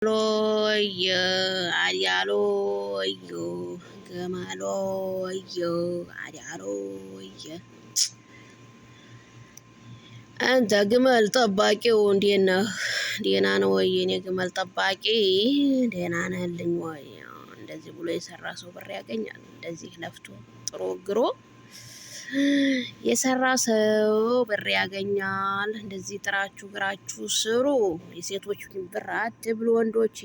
ሎየ አዲያሎየ ገማሎየ አዲያሎየ አንተ ግመል ጠባቂው እንዴት ነህ? ደህና ነው ወይ? የኔ ግመል ጠባቂ ደህና ነህልኝ ወይ? እንደዚህ ብሎ የሰራ ሰው ብር ያገኛል። እንደዚህ ለፍቶ ጥሮ ግሮ የሰራ ሰው ብር ያገኛል። እንደዚህ ጥራችሁ ግራችሁ ስሩ። የሴቶች ብር አትብሉ ወንዶች።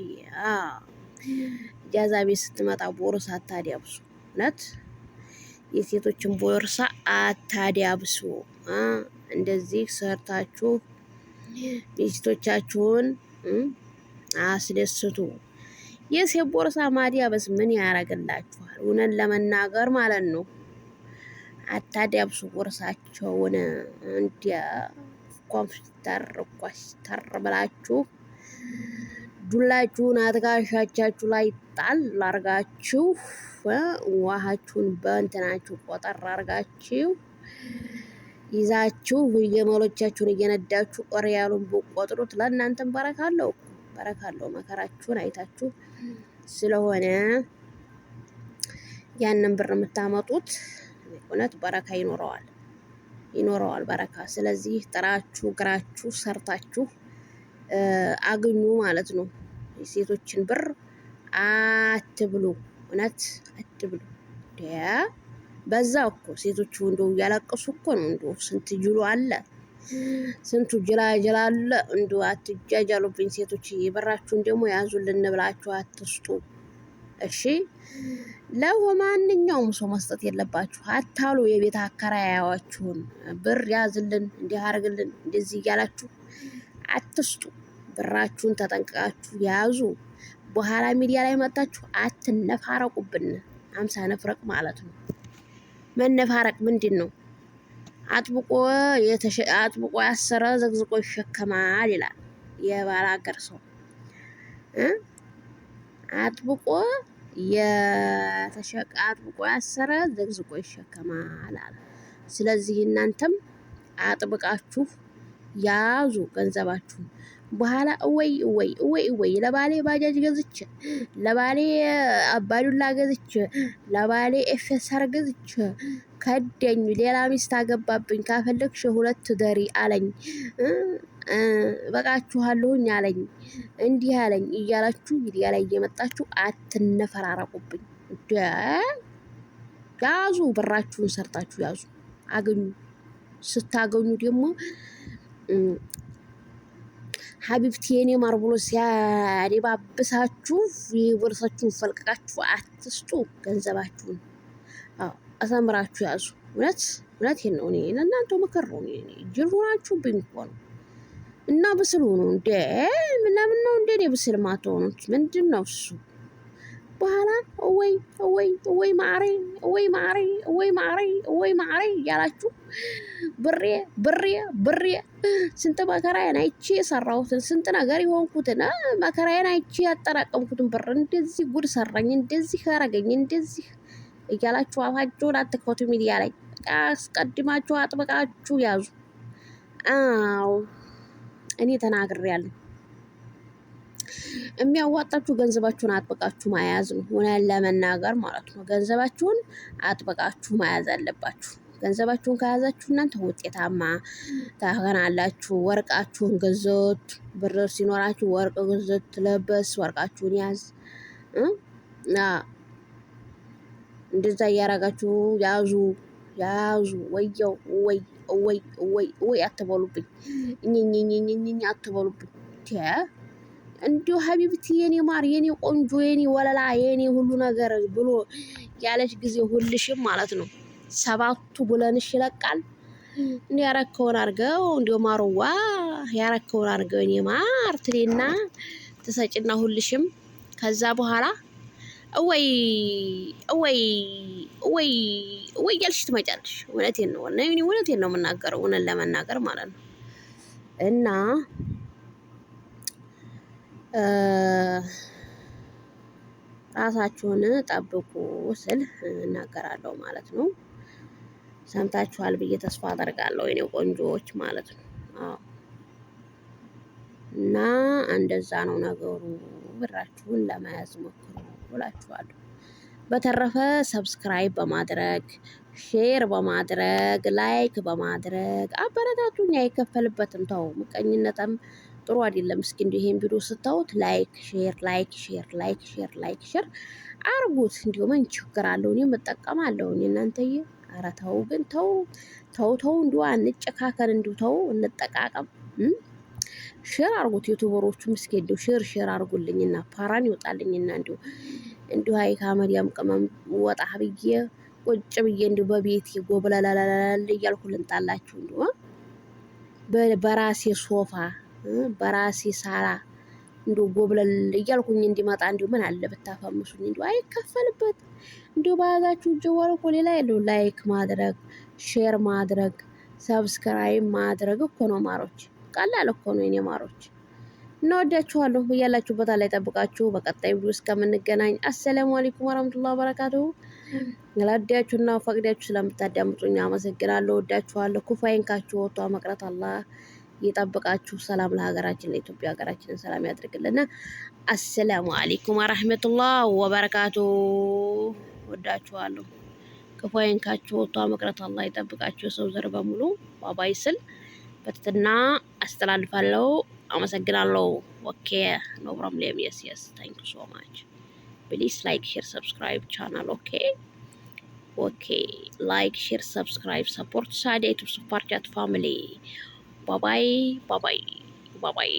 ኢጃዛ ቤት ስትመጣ ቦርሳ አታዲያብሱ። እውነት የሴቶችን ቦርሳ አታዲያብሱ። እንደዚህ ሰርታችሁ ሚስቶቻችሁን አስደስቱ። የሴት ቦርሳ ማዲያበስ ምን ያደርግላችኋል? እውነት ለመናገር ማለት ነው። አታዲያብሱ ቦርሳቸውን። እንዲያ ኮምፒውተር ብላችሁ ዱላችሁን አትጋሻቻችሁ ላይ ጣል አርጋችሁ ውሃችሁን በእንትናችሁ ቆጠር አርጋችሁ ይዛችሁ ግመሎቻችሁን እየነዳችሁ ኦሪያሉን ብቆጥሩት ለእናንተም በረካለው መከራችሁን አይታችሁ ስለሆነ ያንን ብር የምታመጡት እውነት በረካ ይኖረዋል በረካ። ስለዚህ ጥራችሁ ግራችሁ ሰርታችሁ አግኙ ማለት ነው። የሴቶችን ብር አትብሉ፣ እውነት አትብሉ። በዛ እኮ ሴቶቹ እንደው እያለቀሱ እኮ ነው። እንደው ስንት ጅሉ አለ፣ ስንቱ ጅላጅል አለ። እንደው አትጃጃሉብኝ ሴቶች። ብራችሁን ደግሞ ያዙልን ብላችሁ አትስጡ እሺ። ለማንኛውም ሰው መስጠት የለባችሁ። አታሉ የቤት አከራያዋችሁን ብር ያዝልን፣ እንዲህ አርግልን፣ እንደዚህ እያላችሁ አትስጡ። ብራችሁን ተጠንቅቃችሁ ያዙ። በኋላ ሚዲያ ላይ መጣችሁ አትነፋረቁብን። 50 ነፍረቅ ማለት ነው። መነፋረቅ ምንድን ነው? አጥብቆ ያሰረ ዘግዝቆ ይሸከማል ይላል የባል ሀገር ሰው። አጥብቆ ያሰረ ዘግዝቆ ይሸከማል አለ። ስለዚህ እናንተም አጥብቃችሁ ያዙ ገንዘባችሁን። በኋላ እወይ ለባሌ ባጃጅ ገዝቼ፣ ለባሌ አባዱላ ገዝቼ፣ ለባሌ ኤፌሰር ገዝቼ ከደኝ፣ ሌላ ሚስት አገባብኝ፣ ካፈለግሽ 2 ደሪ አለኝ፣ በቃችኋለሁኝ አለኝ፣ እንዲህ አለኝ እያላችሁ ሚዲያ ላይ እየመጣችሁ አትነፈራረቁብኝ። ያዙ፣ ብራችሁን ሰርታችሁ ያዙ፣ አገኙ። ስታገኙ ደግሞ ሀቢብቲ የኔ ማር ብሎ ሲያደባብሳችሁ ቦርሳችሁን ፈልቅቃችሁ አትስጡ። ገንዘባችሁን አሳምራችሁ ያዙ። እውነቴን ነው። እኔ ለእናንተ ምክር ነው። ጅል ሆናችሁብኝ እኮ ነው። እና ብስል ሆኑ እንዴ! ለምን ነው እንዴ ብስል ማትሆኑት? ምንድን ነው እሱ? በኋላ ወይ ማሬ እያላችሁ ብሬ ስንት መከራዬን አይቼ የሰራሁትን ስንት ነገር የሆንኩትን መከራዬን አይቼ ያጠራቀምኩትን ብር እንደዚህ ጉድ ሰራኝ፣ እንደዚህ አረገኝ፣ እንደዚህ እያላችሁ አፋችሁን አትክፈቱ። ሚዲያ ላይ አስቀድማችሁ አጥብቃችሁ ያዙ። አዎ እኔ ተናግሬያለሁ። የሚያዋጣችሁ ገንዘባችሁን አጥብቃችሁ መያዝ ነው። ሆነን ለመናገር ማለት ነው። ገንዘባችሁን አጥብቃችሁ መያዝ አለባችሁ። ገንዘባችሁን ከያዛችሁ እናንተ ውጤታማ ታሆናላችሁ። ወርቃችሁን ገዘት፣ ብር ሲኖራችሁ ወርቅ ገዘት፣ ለበስ፣ ወርቃችሁን ያዝ። እንደዛ እያረጋችሁ ያዙ። ወየው ወይ አትበሉብኝ፣ እኝኝኝኝኝ አትበሉብኝ። እንዲሁ ሀቢብቲ የኔ ማር፣ የኔ ቆንጆ፣ የኔ ወለላ፣ የኔ ሁሉ ነገር ብሎ ያለች ጊዜ ሁልሽም ማለት ነው 7ቱ ብለንሽ ይለቃል። እንዲ ያረከውን አርገው፣ እንዲሁ ማሩዋ ያረከውን አርገው የኔ ማር ትሌና ትሰጭና ሁልሽም ከዛ በኋላ እወይ ያልሽ ትመጫለሽ። እውነቴን ነው የምናገረው፣ እውነት ለመናገር ማለት ነው። እና ራሳችሁን ጠብቁ ስል እናገራለሁ ማለት ነው። ሰምታችኋል ብዬ ተስፋ አደርጋለሁ የኔ ቆንጆዎች ማለት ነው። እና እንደዛ ነው ነገሩ። ብራችሁን ለመያዝ ሞክሩ እላችኋለሁ። በተረፈ ሰብስክራይብ በማድረግ ሼር በማድረግ ላይክ በማድረግ አበረታቱኝ። አይከፈልበትም። ተው ምቀኝነትም ጥሩ አይደለም። እስኪ እንዲሁ ይሄን ቪዲዮ ስታዩት ላይክ ሼር ላይክ ሼር ላይክ ሼር ላይክ ሼር አርጉት። እንዲሁ ምን ችግር አለው? እኔም እጠቀማለሁ። እናንተዬ ኧረ ተው ግን ተው ተው ተው፣ እንዲሁ አንጨካከን፣ እንዲሁ ተው እንጠቃቀም። ሼር አርጉት። ዩቲዩበሮቹም እስኪ እንዲሁ ሼር አርጉልኝና ፓራን ይወጣልኝና እንዲሁ አይ ከአመዲያም ቅመም ወጣ ብዬ ቁጭ ብዬ እንዲሁ በቤቴ ጎብለለለል እያልኩ ልንጣላችሁ እንዲሁ በራሴ ሶፋ በራሴ ሳላ እንዲሁ ጎብለል እያልኩኝ እንዲመጣ እንዲሁ ምን አለ ብታፈምሱኝ። እንዲሁ አይከፈልበት። እንዲሁ በያዛችሁ ጀዋል እኮ ሌላ የለው። ላይክ ማድረግ ሼር ማድረግ ሰብስክራይብ ማድረግ እኮ ነው ማሮች። ቀላል እኮ ነው የኔ ማሮች። እንወዳችኋለሁ። በያላችሁበት ላይ ጠብቃችሁ። በቀጣይ ቪዲዮ እስከምንገናኝ አሰላሙ አለይኩም ወራህመቱላሂ ወበረካቱሁ። ለወዳችሁና ፈቅዳችሁ ስለምታዳምጡኝ አመሰግናለሁ። ወዳችኋለሁ። ክፉ አይንካችሁ። ወጥቶ መቅረት አላህ ይጠብቃችሁ። ሰላም ለሀገራችን ለኢትዮጵያ፣ ሀገራችንን ሰላም ያድርግልን። አሰላሙ አለይኩም ወራህመቱላሂ ወበረካቱሁ። ወዳችኋለሁ። ክፉ አይንካችሁ። ወጥቶ መቅረት አላህ ይጠብቃችሁ። ሰው ዘር በሙሉ ባባይ ስል በትትና አስተላልፋለሁ። አመሰግናለሁ። ኦኬ ኖ ፕሮብሌም። የስ ታንክ ዩ ሶ ማች። ፕሊዝ ላይክ ሼር ሰብስክራይብ ቻናል። ኦኬ ላይክ ሼር ሰብስክራይብ ሰፖርት ሳዲያ ዩቲዩብ ሱፐር ቻት ፋሚሊ። ባባይ ባባይ ባባይ።